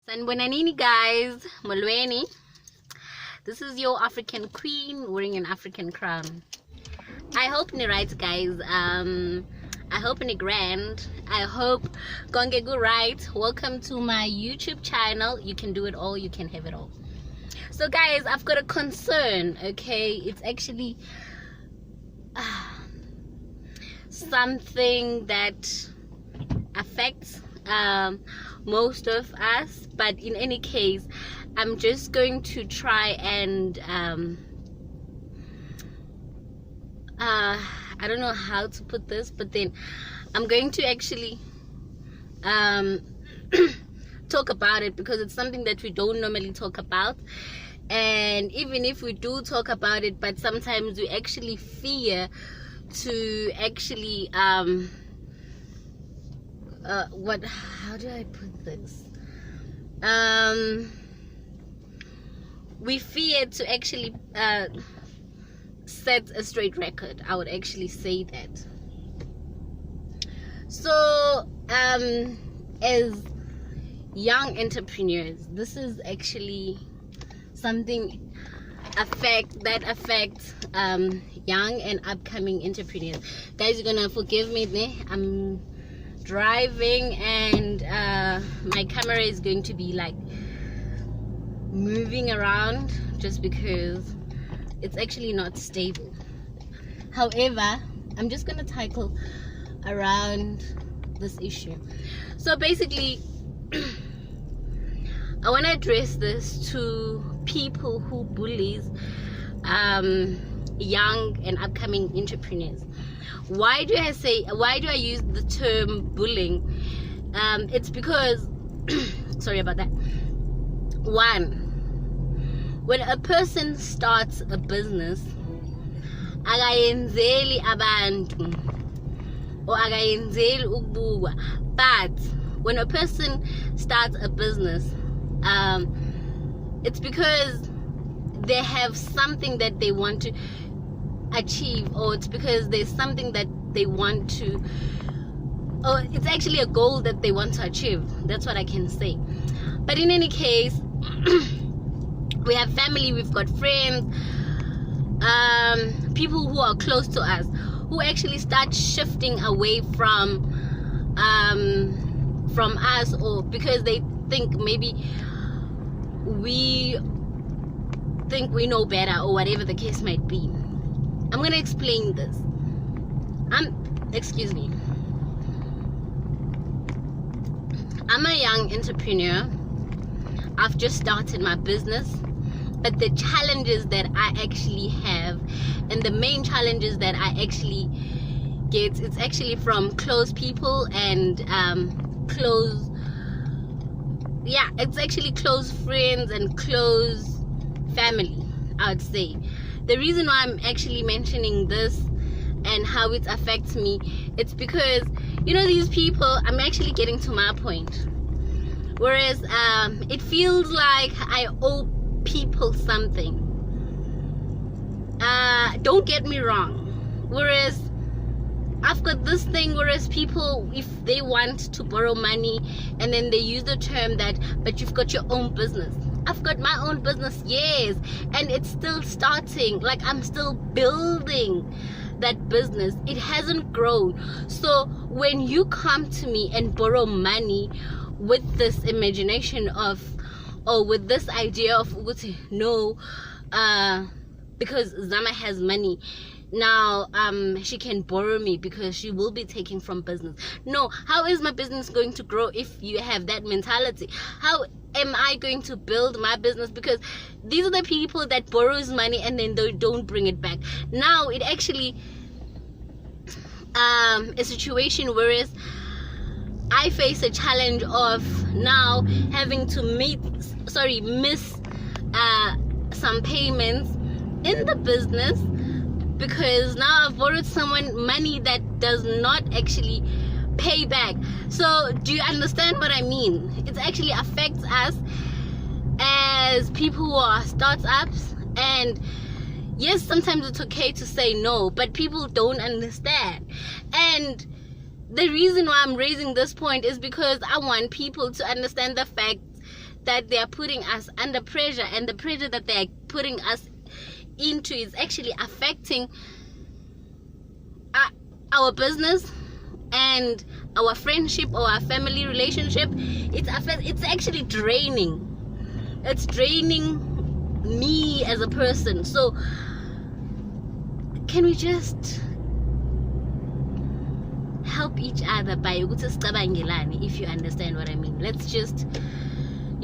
Sanbonanini guys, Molweni. This is your African queen wearing an African crown. I hope ni right guys. I hope ni grand. I hope gonge go right. Welcome to my YouTube channel. You can do it all, you can have it all. So guys, I've got a concern, okay? It's actually something that affects most of us, but in any case, I'm just going to try and I don't know how to put this, but then I'm going to actually talk about it because it's something that we don't normally talk about. And even if we do talk about it, but sometimes we actually fear to actually how do I put this, we fear to actually set a straight record. I would actually say that. So as young entrepreneurs, this is actually something that affects young and upcoming entrepreneurs. Guys, you're gonna forgive me, I'm driving and my camera is going to be like moving around just because it's actually not stable. However, I'm just gonna tackle around this issue. So basically I want to address this to people who bullies young and upcoming entrepreneurs. Why do I use the term bullying? It's because sorry about that. One, when a person starts a business, akayenzeli abantu or akayenzeli ukubukwa, but when a person starts a business, it's because they have something that they want to achieve, or it's because there's something that they want to, or it's actually a goal that they want to achieve. That's what I can say. But in any case, we have family, we've got friends, people who are close to us, who actually start shifting away from us, or because they think maybe we think we know better, or whatever the case might be. I'm gonna explain this. Excuse me. I'm a young entrepreneur. I've just started my business, but the challenges that I actually have, and the main challenges that I actually get, it's actually from close people and it's actually close friends and close family, I would say. The reason why I'm actually mentioning this and how it affects me, it's because, you know, these people, I'm actually getting to my point. Whereas it feels like I owe people something. Don't get me wrong. Whereas I've got this thing, whereas people, if they want to borrow money and then they use the term that, but you've got your own business. I've got my own business, yes, and it's still starting. Like, I'm still building that business. It hasn't grown. So when you come to me and borrow money with this imagination of, or with this idea of, no, because Zama has money, now she can borrow me because she will be taking from business. No, how is my business going to grow if you have that mentality? How am I going to build my business? Because these are the people that borrows money and then they don't bring it back. Now it actually a situation whereas I face a challenge of now having to miss some payments in the business, because now I've borrowed someone money that does not actually pay back. So do you understand what I mean? It actually affects us as people who are startups. And yes, sometimes it's okay to say no, but people don't understand. And the reason why I'm raising this point is because I want people to understand the fact that they are putting us under pressure, and the pressure that they are putting us into is actually affecting our business and our friendship or our family relationship. It's actually draining. It's draining me as a person. So can we just help each other by if you understand what I mean? Let's just,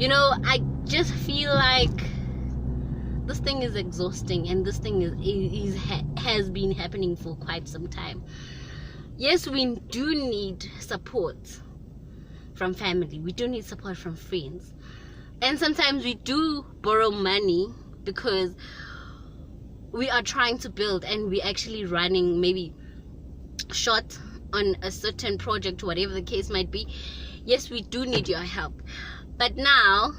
I just feel like this thing is exhausting, and this thing has been happening for quite some time. Yes, we do need support from family, we do need support from friends, and sometimes we do borrow money because we are trying to build and we're actually running maybe short on a certain project, whatever the case might be. Yes, we do need your help, but now,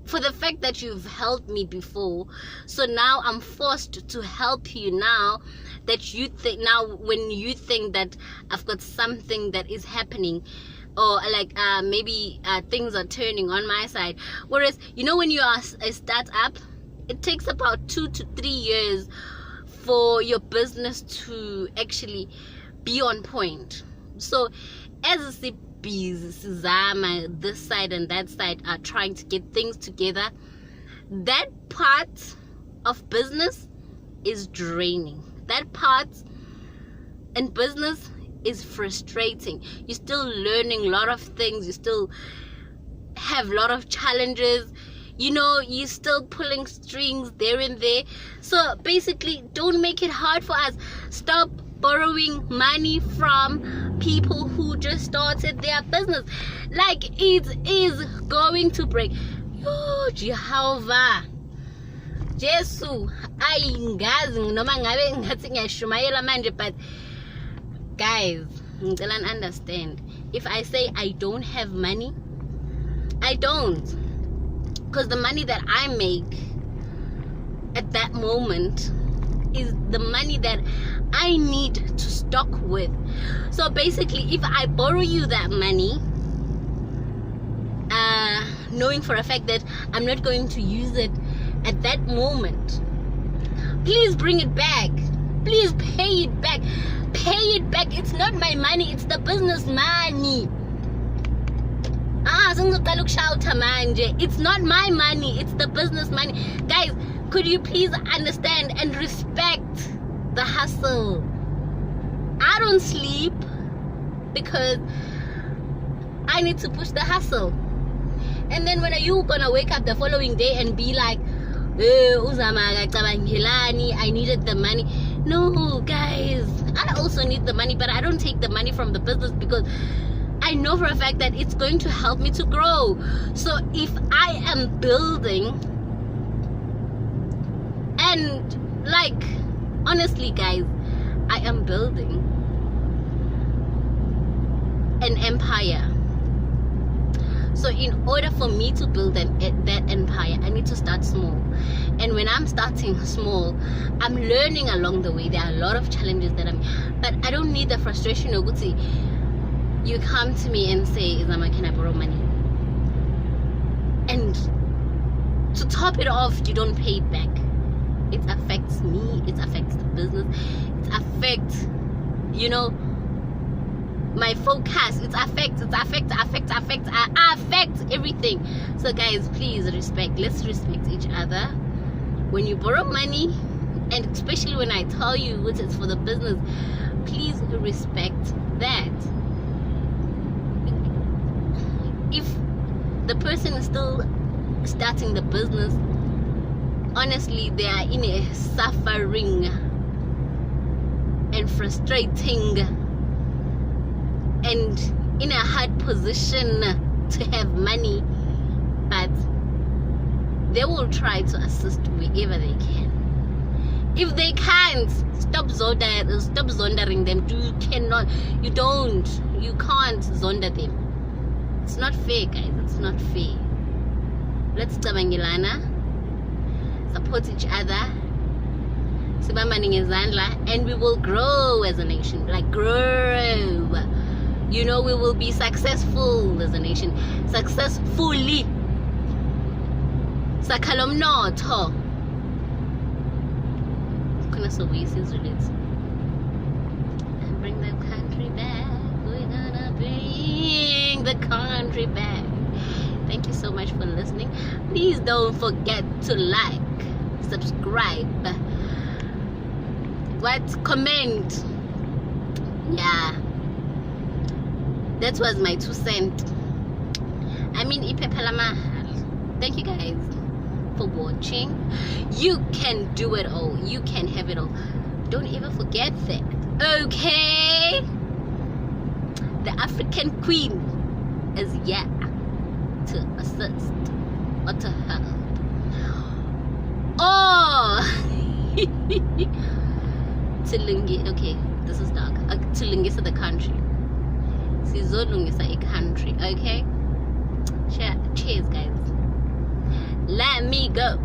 for the fact that you've helped me before, so now I'm forced to help you now that you think, now when you think that I've got something that is happening, or like maybe things are turning on my side. Whereas, when you are a startup, it takes about 2 to 3 years for your business to actually be on point. So as a Zama, this side and that side are trying to get things together, that part of business is draining. That part in business is frustrating. You're still learning a lot of things, you still have a lot of challenges, you're still pulling strings there and there. So basically, don't make it hard for us. Stop borrowing money from people who just started their business. Like, it is going to break. Oh, Jehovah, Jesu, ayingazi noma ngabe ngathi ngiyashumayela manje, but guys, ngicela understand. If I say I don't have money, I don't, because the money that I make at that moment is the money that I need to stock with. So basically, if I borrow you that money, knowing for a fact that I'm not going to use it at that moment, please bring it back. Please pay it back. Pay it back. It's not my money, it's the business money. It's not my money, it's the business money. Guys, could you please understand and respect the hustle? I don't sleep because I need to push the hustle. And then when are you gonna wake up the following day and be like, I needed the money? No, guys, I also need the money, but I don't take the money from the business because I know for a fact that it's going to help me to grow. So if I am building, and like, honestly guys, I am building an empire. So in order for me to build that empire, I need to start small. And when I'm starting small, I'm learning along the way. There are a lot of challenges that but I don't need the frustration. You come to me and say, Zama, can I borrow money? And to top it off, you don't pay it back. It affects me, it affects the business, it affects, my focus, it affects everything. So guys, please respect. Let's respect each other. When you borrow money, and especially when I tell you what it's for the business, please respect that. If the person is still starting the business, honestly, they are in a suffering and frustrating and in a hard position to have money, but they will try to assist wherever they can. If they can't, stop zondering them. You can't zonder them. It's not fair, guys. It's not fair. Let's cabangilana, support each other, and we will grow as a nation. Like, grow. We will be successful as a nation. Successfully. sakha lomnotho khona sokuyisizwe lethu. Bring the country back, we're gonna bring the country back. Thank you so much for listening. Please don't forget to like, subscribe, comment. Yeah, that was my 2 cents. I mean, thank you guys for watching. You can do it all, you can have it all. Don't ever forget that, okay? The African queen is here to assist or to help. Oh, okay, this is dark. To lungisa the country. Sizolungisa a country, okay? Cheers, guys. Let me go.